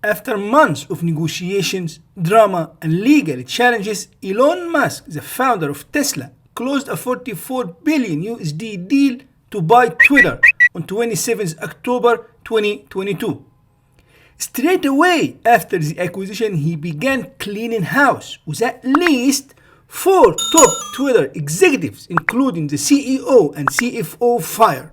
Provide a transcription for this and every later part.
After months of negotiations, drama, and legal challenges, Elon Musk, the founder of Tesla, closed a 44 billion USD deal to buy Twitter on 27 October 2022. Straight away after the acquisition, he began cleaning house with at least 4 top Twitter executives, including the CEO and CFO, fired.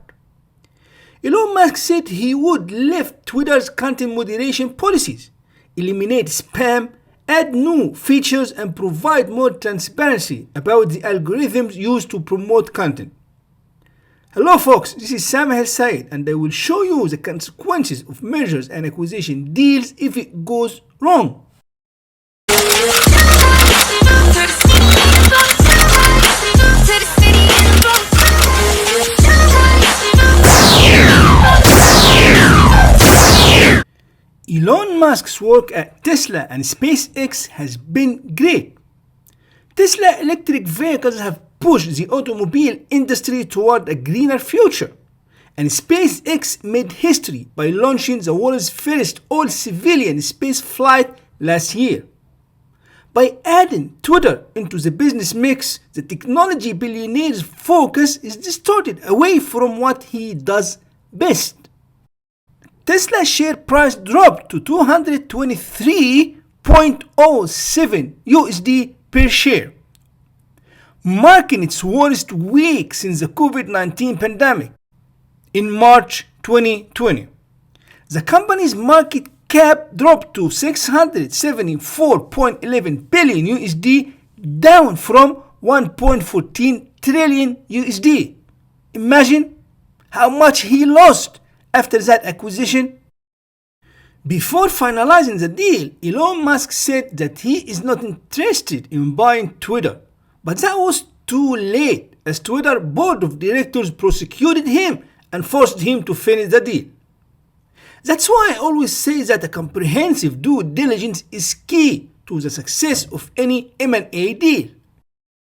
Elon Musk said he would lift Twitter's content moderation policies, eliminate spam, add new features, and provide more transparency about the algorithms used to promote content. Hello folks, this is Sam Said, and I will show you the consequences of mergers and acquisition deals if it goes wrong. Elon Musk's work at Tesla and SpaceX has been great. Tesla electric vehicles have pushed the automobile industry toward a greener future, and SpaceX made history by launching the world's first all-civilian space flight last year. By adding Twitter into the business mix, the technology billionaire's focus is distorted away from what he does best. Tesla's share price dropped to 223.07 USD per share, marking its worst week since the COVID-19 pandemic in March 2020. The company's market cap dropped to 674.11 billion USD, down from 1.14 trillion USD. Imagine how much he lost after that acquisition. Before finalizing the deal, Elon Musk said that he is not interested in buying Twitter, but that was too late, as Twitter board of directors prosecuted him and forced him to finish the deal. That's why I always say that a comprehensive due diligence is key to the success of any M&A deal.